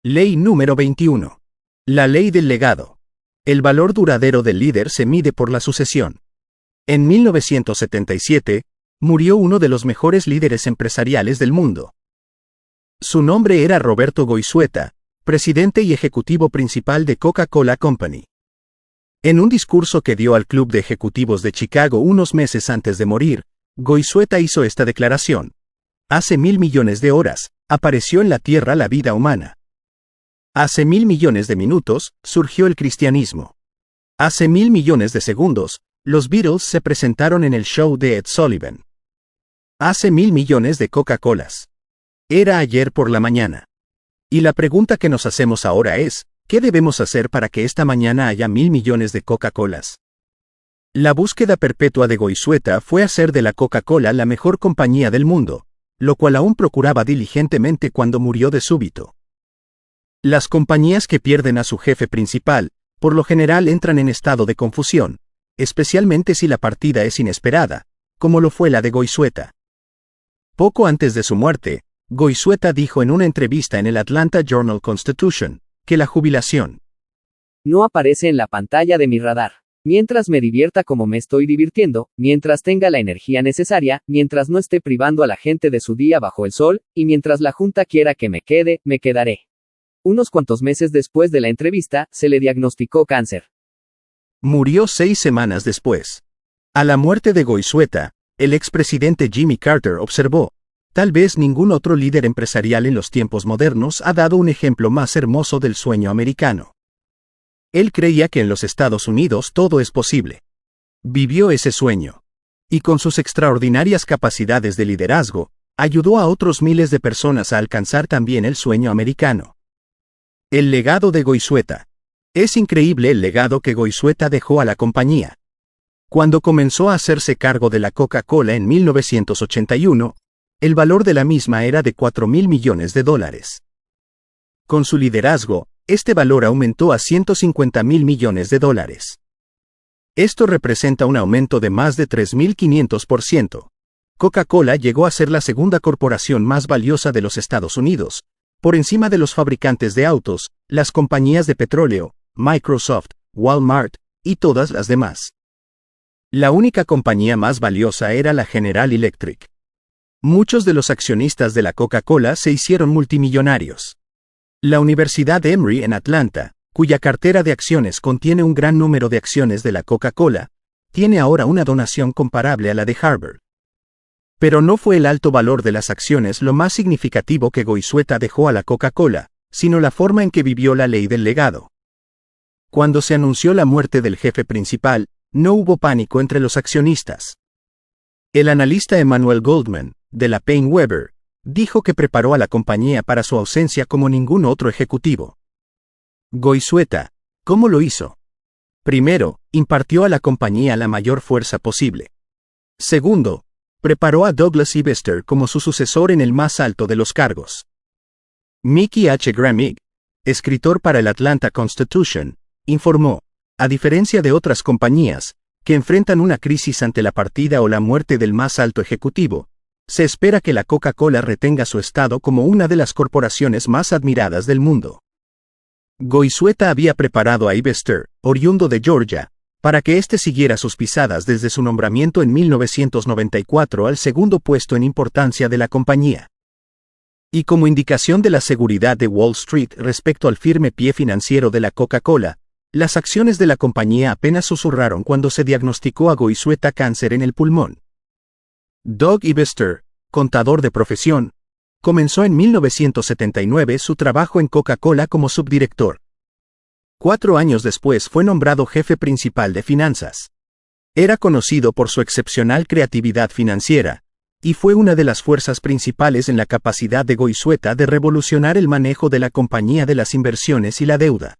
Ley número 21. La ley del legado. El valor duradero del líder se mide por la sucesión. En 1977, murió uno de los mejores líderes empresariales del mundo. Su nombre era Roberto Goizueta, presidente y ejecutivo principal de Coca-Cola Company. En un discurso que dio al Club de Ejecutivos de Chicago unos meses antes de morir, Goizueta hizo esta declaración: hace 1.000 millones de horas, apareció en la Tierra la vida humana. Hace 1.000 millones de minutos, surgió el cristianismo. Hace 1.000 millones de segundos, los Beatles se presentaron en el show de Ed Sullivan. Hace 1.000 millones de Coca-Colas. Era ayer por la mañana. Y la pregunta que nos hacemos ahora es, ¿qué debemos hacer para que esta mañana haya 1.000 millones de Coca-Colas? La búsqueda perpetua de Goizueta fue hacer de la Coca-Cola la mejor compañía del mundo, lo cual aún procuraba diligentemente cuando murió de súbito. Las compañías que pierden a su jefe principal, por lo general entran en estado de confusión, especialmente si la partida es inesperada, como lo fue la de Goizueta. Poco antes de su muerte, Goizueta dijo en una entrevista en el Atlanta Journal-Constitution, que la jubilación no aparece en la pantalla de mi radar. Mientras me divierta como me estoy divirtiendo, mientras tenga la energía necesaria, mientras no esté privando a la gente de su día bajo el sol, y mientras la Junta quiera que me quede, me quedaré. Unos cuantos meses después de la entrevista, se le diagnosticó cáncer. Murió 6 semanas después. A la muerte de Goizueta, el expresidente Jimmy Carter observó: tal vez ningún otro líder empresarial en los tiempos modernos ha dado un ejemplo más hermoso del sueño americano. Él creía que en los Estados Unidos todo es posible. Vivió ese sueño. Y con sus extraordinarias capacidades de liderazgo, ayudó a otros miles de personas a alcanzar también el sueño americano. El legado de Goizueta. Es increíble el legado que Goizueta dejó a la compañía. Cuando comenzó a hacerse cargo de la Coca-Cola en 1981, el valor de la misma era de $4.000 millones. Con su liderazgo, este valor aumentó a $150.000 millones. Esto representa un aumento de más de 3.500%. Coca-Cola llegó a ser la segunda corporación más valiosa de los Estados Unidos, por encima de los fabricantes de autos, las compañías de petróleo, Microsoft, Walmart, y todas las demás. La única compañía más valiosa era la General Electric. Muchos de los accionistas de la Coca-Cola se hicieron multimillonarios. La Universidad Emory en Atlanta, cuya cartera de acciones contiene un gran número de acciones de la Coca-Cola, tiene ahora una donación comparable a la de Harvard. Pero no fue el alto valor de las acciones lo más significativo que Goizueta dejó a la Coca-Cola, sino la forma en que vivió la ley del legado. Cuando se anunció la muerte del jefe principal, no hubo pánico entre los accionistas. El analista Emmanuel Goldman, de la Paine-Webber, dijo que preparó a la compañía para su ausencia como ningún otro ejecutivo. Goizueta, ¿cómo lo hizo? Primero, impartió a la compañía la mayor fuerza posible. Segundo, preparó a Douglas Ibester como su sucesor en el más alto de los cargos. Mickey H. Gramig, escritor para el Atlanta Constitution, informó, a diferencia de otras compañías, que enfrentan una crisis ante la partida o la muerte del más alto ejecutivo, se espera que la Coca-Cola retenga su estado como una de las corporaciones más admiradas del mundo. Goizueta había preparado a Ibester, oriundo de Georgia, para que éste siguiera sus pisadas desde su nombramiento en 1994 al segundo puesto en importancia de la compañía. Y como indicación de la seguridad de Wall Street respecto al firme pie financiero de la Coca-Cola, las acciones de la compañía apenas susurraron cuando se diagnosticó a Goizueta cáncer en el pulmón. Doug Ibester, contador de profesión, comenzó en 1979 su trabajo en Coca-Cola como subdirector. 4 años después fue nombrado jefe principal de finanzas. Era conocido por su excepcional creatividad financiera, y fue una de las fuerzas principales en la capacidad de Goizueta de revolucionar el manejo de la compañía de las inversiones y la deuda.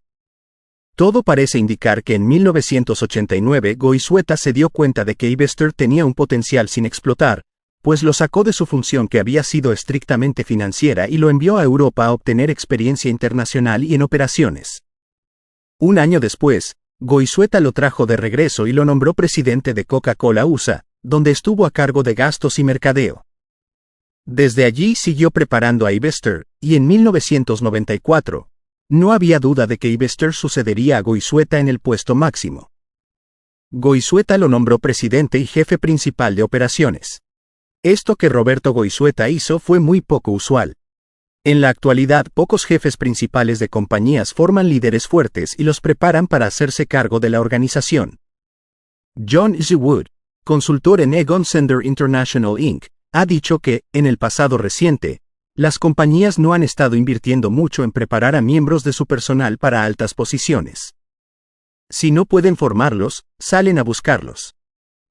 Todo parece indicar que en 1989 Goizueta se dio cuenta de que Ibester tenía un potencial sin explotar, pues lo sacó de su función que había sido estrictamente financiera y lo envió a Europa a obtener experiencia internacional y en operaciones. Un año después, Goizueta lo trajo de regreso y lo nombró presidente de Coca-Cola USA, donde estuvo a cargo de gastos y mercadeo. Desde allí siguió preparando a Ivester, y en 1994, no había duda de que Ivester sucedería a Goizueta en el puesto máximo. Goizueta lo nombró presidente y jefe principal de operaciones. Esto que Roberto Goizueta hizo fue muy poco usual. En la actualidad, pocos jefes principales de compañías forman líderes fuertes y los preparan para hacerse cargo de la organización. John Z. Wood, consultor en Egon Zehnder International Inc., ha dicho que, en el pasado reciente, las compañías no han estado invirtiendo mucho en preparar a miembros de su personal para altas posiciones. Si no pueden formarlos, salen a buscarlos.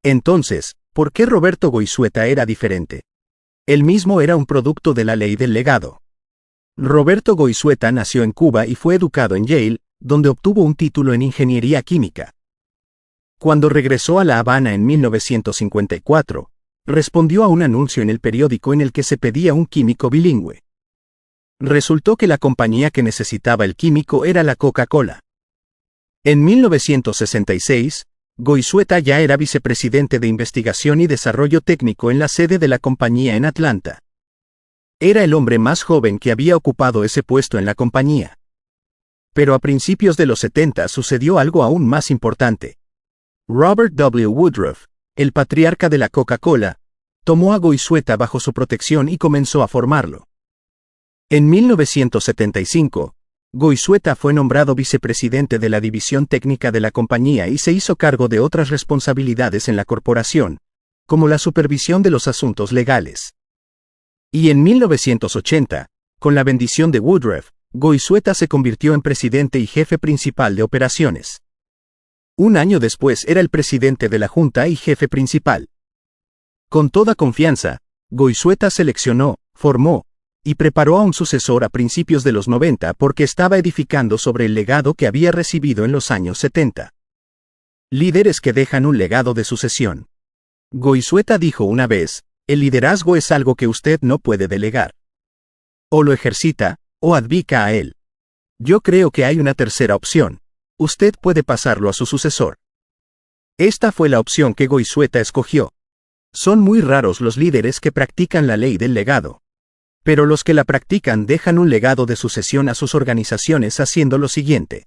Entonces, ¿por qué Roberto Goizueta era diferente? Él mismo era un producto de la ley del legado. Roberto Goizueta nació en Cuba y fue educado en Yale, donde obtuvo un título en ingeniería química. Cuando regresó a La Habana en 1954, respondió a un anuncio en el periódico en el que se pedía un químico bilingüe. Resultó que la compañía que necesitaba el químico era la Coca-Cola. En 1966, Goizueta ya era vicepresidente de Investigación y Desarrollo Técnico en la sede de la compañía en Atlanta. Era el hombre más joven que había ocupado ese puesto en la compañía. Pero a principios de los 70 sucedió algo aún más importante. Robert W. Woodruff, el patriarca de la Coca-Cola, tomó a Goizueta bajo su protección y comenzó a formarlo. En 1975, Goizueta fue nombrado vicepresidente de la división técnica de la compañía y se hizo cargo de otras responsabilidades en la corporación, como la supervisión de los asuntos legales. Y en 1980, con la bendición de Woodruff, Goizueta se convirtió en presidente y jefe principal de operaciones. Un año después era el presidente de la junta y jefe principal. Con toda confianza, Goizueta seleccionó, formó y preparó a un sucesor a principios de los 90 porque estaba edificando sobre el legado que había recibido en los años 70. Líderes que dejan un legado de sucesión. Goizueta dijo una vez: el liderazgo es algo que usted no puede delegar. O lo ejercita, o abdica a él. Yo creo que hay una tercera opción. Usted puede pasarlo a su sucesor. Esta fue la opción que Goizueta escogió. Son muy raros los líderes que practican la ley del legado. Pero los que la practican dejan un legado de sucesión a sus organizaciones haciendo lo siguiente.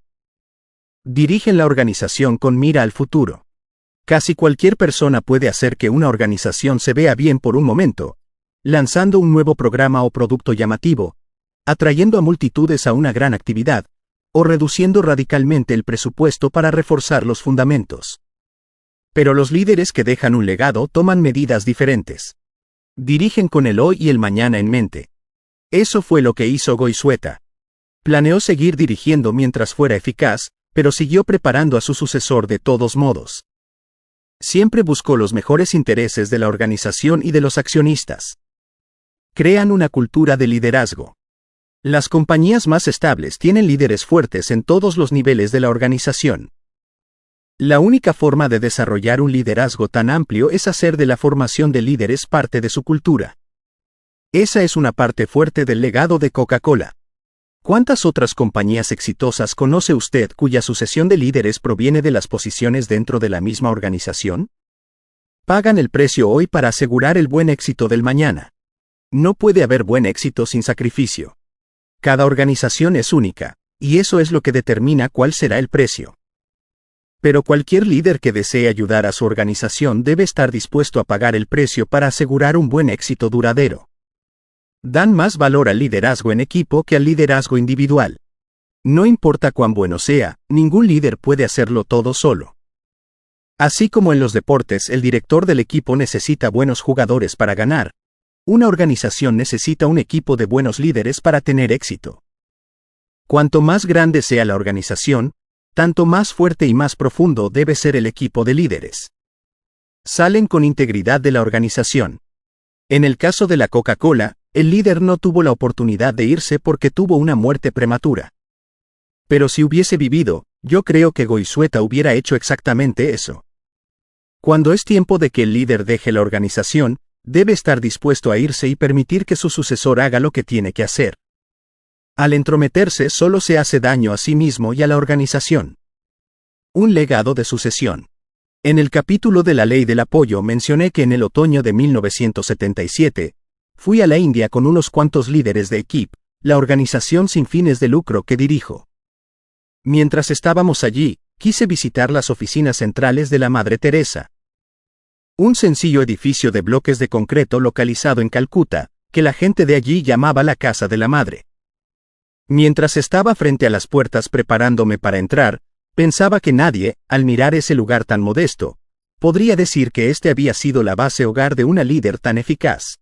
Dirigen la organización con mira al futuro. Casi cualquier persona puede hacer que una organización se vea bien por un momento, lanzando un nuevo programa o producto llamativo, atrayendo a multitudes a una gran actividad, o reduciendo radicalmente el presupuesto para reforzar los fundamentos. Pero los líderes que dejan un legado toman medidas diferentes. Dirigen con el hoy y el mañana en mente. Eso fue lo que hizo Goizueta. Planeó seguir dirigiendo mientras fuera eficaz, pero siguió preparando a su sucesor de todos modos. Siempre buscó los mejores intereses de la organización y de los accionistas. Crean una cultura de liderazgo. Las compañías más estables tienen líderes fuertes en todos los niveles de la organización. La única forma de desarrollar un liderazgo tan amplio es hacer de la formación de líderes parte de su cultura. Esa es una parte fuerte del legado de Coca-Cola. ¿Cuántas otras compañías exitosas conoce usted cuya sucesión de líderes proviene de las posiciones dentro de la misma organización? Pagan el precio hoy para asegurar el buen éxito del mañana. No puede haber buen éxito sin sacrificio. Cada organización es única, y eso es lo que determina cuál será el precio. Pero cualquier líder que desee ayudar a su organización debe estar dispuesto a pagar el precio para asegurar un buen éxito duradero. Dan más valor al liderazgo en equipo que al liderazgo individual. No importa cuán bueno sea, ningún líder puede hacerlo todo solo. Así como en los deportes el director del equipo necesita buenos jugadores para ganar, una organización necesita un equipo de buenos líderes para tener éxito. Cuanto más grande sea la organización, tanto más fuerte y más profundo debe ser el equipo de líderes. Salen con integridad de la organización. En el caso de la Coca-Cola, el líder no tuvo la oportunidad de irse porque tuvo una muerte prematura. Pero si hubiese vivido, yo creo que Goizueta hubiera hecho exactamente eso. Cuando es tiempo de que el líder deje la organización, debe estar dispuesto a irse y permitir que su sucesor haga lo que tiene que hacer. Al entrometerse solo se hace daño a sí mismo y a la organización. Un legado de sucesión. En el capítulo de la ley del apoyo mencioné que en el otoño de 1977, fui a la India con unos cuantos líderes de EKIP, la organización sin fines de lucro que dirijo. Mientras estábamos allí, quise visitar las oficinas centrales de la Madre Teresa. Un sencillo edificio de bloques de concreto localizado en Calcuta, que la gente de allí llamaba la Casa de la Madre. Mientras estaba frente a las puertas preparándome para entrar, pensaba que nadie, al mirar ese lugar tan modesto, podría decir que este había sido la base hogar de una líder tan eficaz.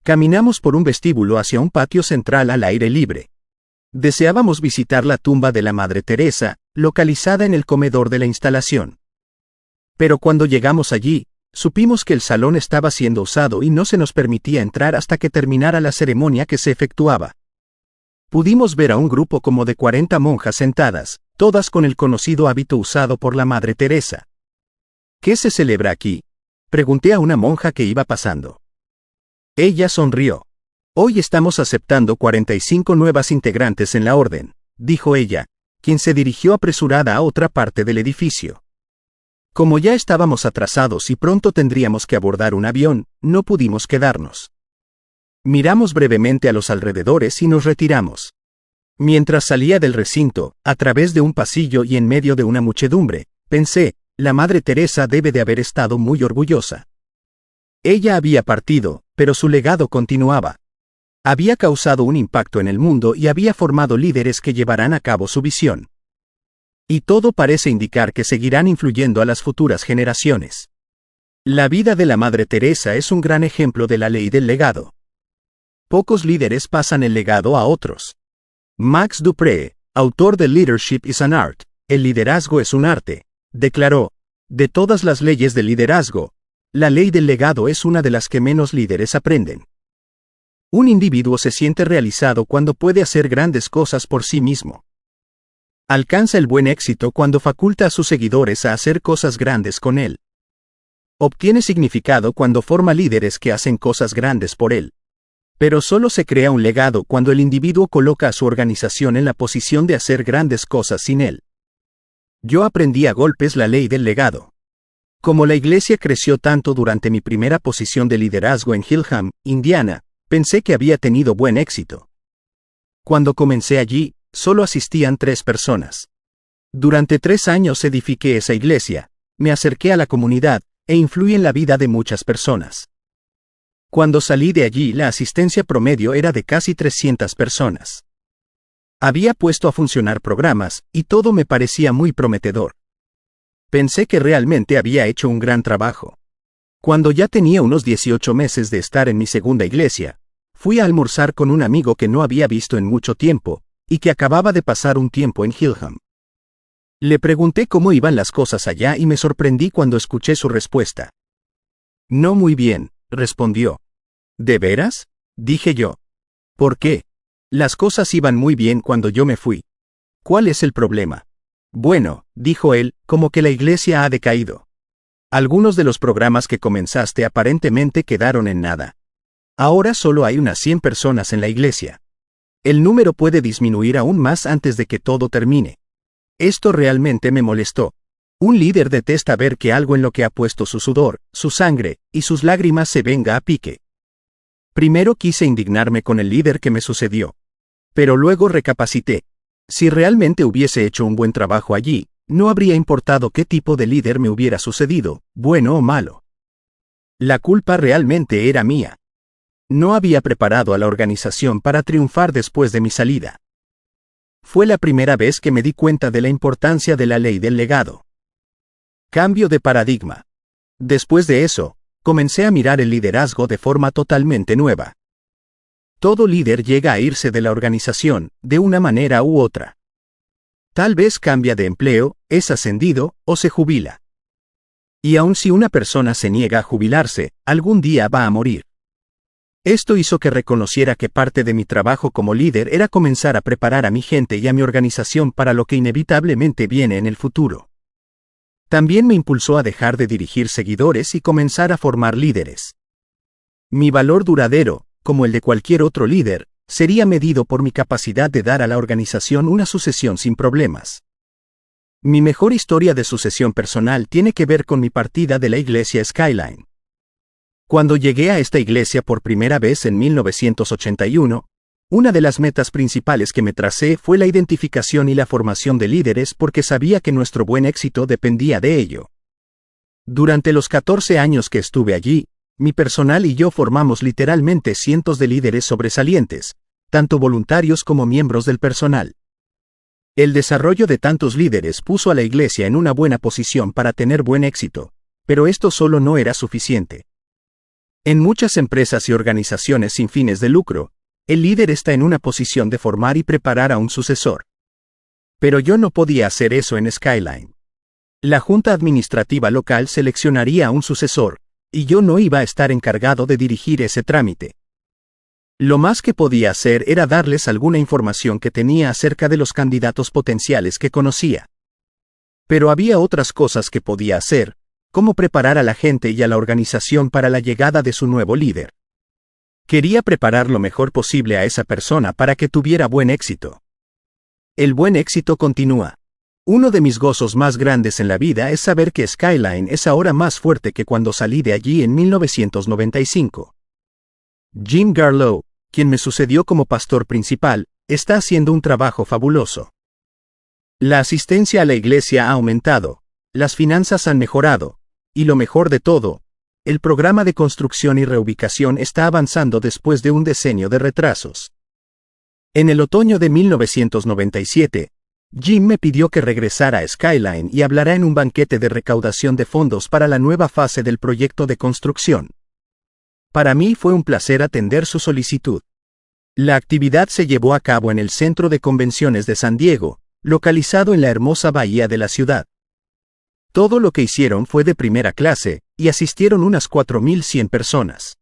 Caminamos por un vestíbulo hacia un patio central al aire libre. Deseábamos visitar la tumba de la Madre Teresa, localizada en el comedor de la instalación. Pero cuando llegamos allí, supimos que el salón estaba siendo usado y no se nos permitía entrar hasta que terminara la ceremonia que se efectuaba. Pudimos ver a un grupo como de 40 monjas sentadas, todas con el conocido hábito usado por la Madre Teresa. ¿Qué se celebra aquí?, pregunté a una monja que iba pasando. Ella sonrió. Hoy estamos aceptando 45 nuevas integrantes en la orden, dijo ella, quien se dirigió apresurada a otra parte del edificio. Como ya estábamos atrasados y pronto tendríamos que abordar un avión, no pudimos quedarnos. Miramos brevemente a los alrededores y nos retiramos. Mientras salía del recinto, a través de un pasillo y en medio de una muchedumbre, pensé, la Madre Teresa debe de haber estado muy orgullosa. Ella había partido, pero su legado continuaba. Había causado un impacto en el mundo y había formado líderes que llevarán a cabo su visión. Y todo parece indicar que seguirán influyendo a las futuras generaciones. La vida de la Madre Teresa es un gran ejemplo de la ley del legado. Pocos líderes pasan el legado a otros. Max Dupree, autor de Leadership is an Art, el liderazgo es un arte, declaró, de todas las leyes del liderazgo, la ley del legado es una de las que menos líderes aprenden. Un individuo se siente realizado cuando puede hacer grandes cosas por sí mismo. Alcanza el buen éxito cuando faculta a sus seguidores a hacer cosas grandes con él. Obtiene significado cuando forma líderes que hacen cosas grandes por él. Pero solo se crea un legado cuando el individuo coloca a su organización en la posición de hacer grandes cosas sin él. Yo aprendí a golpes la ley del legado. Como la iglesia creció tanto durante mi primera posición de liderazgo en Hillham, Indiana, pensé que había tenido buen éxito. Cuando comencé allí, solo asistían 3 personas. Durante 3 años edifiqué esa iglesia, me acerqué a la comunidad, e influí en la vida de muchas personas. Cuando salí de allí, la asistencia promedio era de casi 300 personas. Había puesto a funcionar programas, y todo me parecía muy prometedor. Pensé que realmente había hecho un gran trabajo. Cuando ya tenía unos 18 meses de estar en mi segunda iglesia, fui a almorzar con un amigo que no había visto en mucho tiempo, y que acababa de pasar un tiempo en Hillham. Le pregunté cómo iban las cosas allá y me sorprendí cuando escuché su respuesta. No muy bien, respondió. ¿De veras?, dije yo. ¿Por qué? Las cosas iban muy bien cuando yo me fui. ¿Cuál es el problema? Bueno, dijo él, como que la iglesia ha decaído. Algunos de los programas que comenzaste aparentemente quedaron en nada. Ahora solo hay unas 100 personas en la iglesia. El número puede disminuir aún más antes de que todo termine. Esto realmente me molestó. Un líder detesta ver que algo en lo que ha puesto su sudor, su sangre y sus lágrimas se venga a pique. Primero quise indignarme con el líder que me sucedió. Pero luego recapacité. Si realmente hubiese hecho un buen trabajo allí, no habría importado qué tipo de líder me hubiera sucedido, bueno o malo. La culpa realmente era mía. No había preparado a la organización para triunfar después de mi salida. Fue la primera vez que me di cuenta de la importancia de la ley del legado. Cambio de paradigma. Después de eso, comencé a mirar el liderazgo de forma totalmente nueva. Todo líder llega a irse de la organización, de una manera u otra. Tal vez cambia de empleo, es ascendido, o se jubila. Y aun si una persona se niega a jubilarse, algún día va a morir. Esto hizo que reconociera que parte de mi trabajo como líder era comenzar a preparar a mi gente y a mi organización para lo que inevitablemente viene en el futuro. También me impulsó a dejar de dirigir seguidores y comenzar a formar líderes. Mi valor duradero, como el de cualquier otro líder, sería medido por mi capacidad de dar a la organización una sucesión sin problemas. Mi mejor historia de sucesión personal tiene que ver con mi partida de la iglesia Skyline. Cuando llegué a esta iglesia por primera vez en 1981, una de las metas principales que me tracé fue la identificación y la formación de líderes porque sabía que nuestro buen éxito dependía de ello. Durante los 14 años que estuve allí, mi personal y yo formamos literalmente cientos de líderes sobresalientes, tanto voluntarios como miembros del personal. El desarrollo de tantos líderes puso a la iglesia en una buena posición para tener buen éxito, pero esto solo no era suficiente. En muchas empresas y organizaciones sin fines de lucro, el líder está en una posición de formar y preparar a un sucesor. Pero yo no podía hacer eso en Skyline. La junta administrativa local seleccionaría a un sucesor, y yo no iba a estar encargado de dirigir ese trámite. Lo más que podía hacer era darles alguna información que tenía acerca de los candidatos potenciales que conocía. Pero había otras cosas que podía hacer, como preparar a la gente y a la organización para la llegada de su nuevo líder. Quería preparar lo mejor posible a esa persona para que tuviera buen éxito. El buen éxito continúa. Uno de mis gozos más grandes en la vida es saber que Skyline es ahora más fuerte que cuando salí de allí en 1995. Jim Garlow, quien me sucedió como pastor principal, está haciendo un trabajo fabuloso. La asistencia a la iglesia ha aumentado, las finanzas han mejorado, y lo mejor de todo, el programa de construcción y reubicación está avanzando después de un decenio de retrasos. En el otoño de 1997, Jim me pidió que regresara a Skyline y hablara en un banquete de recaudación de fondos para la nueva fase del proyecto de construcción. Para mí fue un placer atender su solicitud. La actividad se llevó a cabo en el Centro de Convenciones de San Diego, localizado en la hermosa bahía de la ciudad. Todo lo que hicieron fue de primera clase, y asistieron unas 4.100 personas.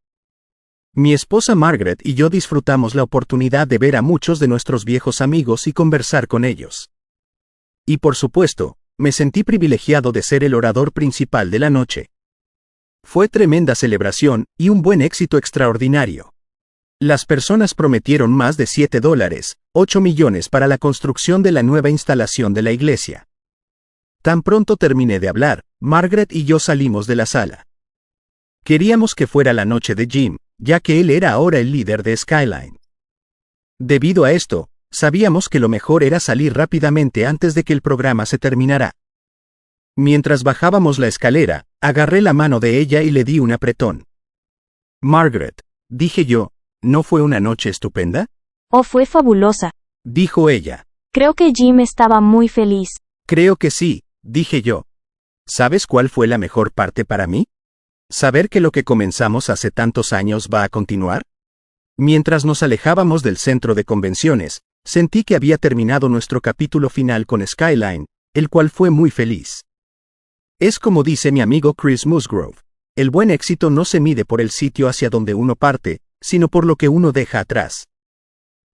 Mi esposa Margaret y yo disfrutamos la oportunidad de ver a muchos de nuestros viejos amigos y conversar con ellos. Y por supuesto, me sentí privilegiado de ser el orador principal de la noche. Fue tremenda celebración y un buen éxito extraordinario. Las personas prometieron más de $7, 8 millones para la construcción de la nueva instalación de la iglesia. Tan pronto terminé de hablar, Margaret y yo salimos de la sala. Queríamos que fuera la noche de Jim, ya que él era ahora el líder de Skyline. Debido a esto, sabíamos que lo mejor era salir rápidamente antes de que el programa se terminara. Mientras bajábamos la escalera, agarré la mano de ella y le di un apretón. Margaret, dije yo, ¿no fue una noche estupenda? Oh, fue fabulosa. Dijo ella. Creo que Jim estaba muy feliz. Creo que sí, dije yo. ¿Sabes cuál fue la mejor parte para mí? Saber que lo que comenzamos hace tantos años va a continuar. Mientras nos alejábamos del centro de convenciones, sentí que había terminado nuestro capítulo final con Skyline, el cual fue muy feliz. Es como dice mi amigo Chris Musgrove, el buen éxito no se mide por el sitio hacia donde uno parte, sino por lo que uno deja atrás.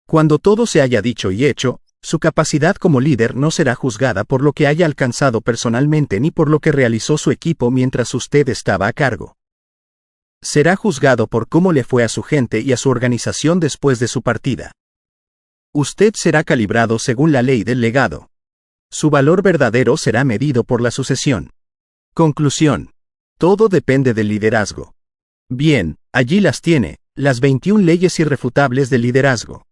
Cuando todo se haya dicho y hecho, su capacidad como líder no será juzgada por lo que haya alcanzado personalmente ni por lo que realizó su equipo mientras usted estaba a cargo. Será juzgado por cómo le fue a su gente y a su organización después de su partida. Usted será calibrado según la ley del legado. Su valor verdadero será medido por la sucesión. Conclusión. Todo depende del liderazgo. Bien, allí las tiene, las 21 leyes irrefutables del liderazgo.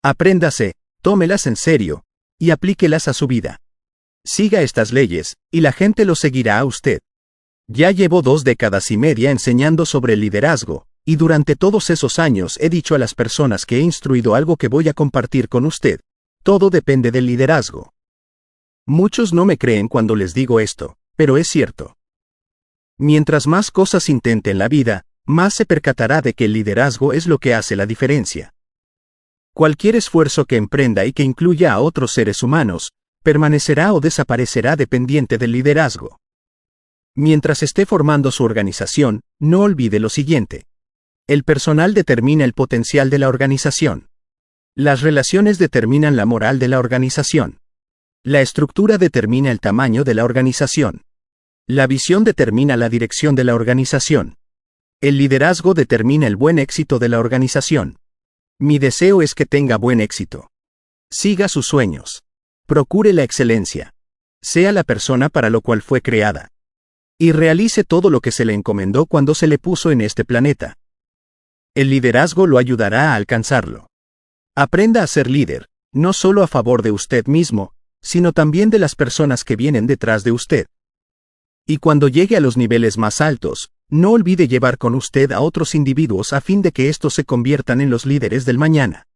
Apréndase, tómelas en serio, y aplíquelas a su vida. Siga estas leyes, y la gente lo seguirá a usted. Ya llevo 2 décadas y media enseñando sobre el liderazgo, y durante todos esos años he dicho a las personas que he instruido algo que voy a compartir con usted. Todo depende del liderazgo. Muchos no me creen cuando les digo esto, pero es cierto. Mientras más cosas intente en la vida, más se percatará de que el liderazgo es lo que hace la diferencia. Cualquier esfuerzo que emprenda y que incluya a otros seres humanos, permanecerá o desaparecerá dependiente del liderazgo. Mientras esté formando su organización, no olvide lo siguiente. El personal determina el potencial de la organización. Las relaciones determinan la moral de la organización. La estructura determina el tamaño de la organización. La visión determina la dirección de la organización. El liderazgo determina el buen éxito de la organización. Mi deseo es que tenga buen éxito. Siga sus sueños. Procure la excelencia. Sea la persona para lo cual fue creada. y realice todo lo que se le encomendó cuando se le puso en este planeta. El liderazgo lo ayudará a alcanzarlo. Aprenda a ser líder, no solo a favor de usted mismo, sino también de las personas que vienen detrás de usted. Y cuando llegue a los niveles más altos, no olvide llevar con usted a otros individuos a fin de que estos se conviertan en los líderes del mañana.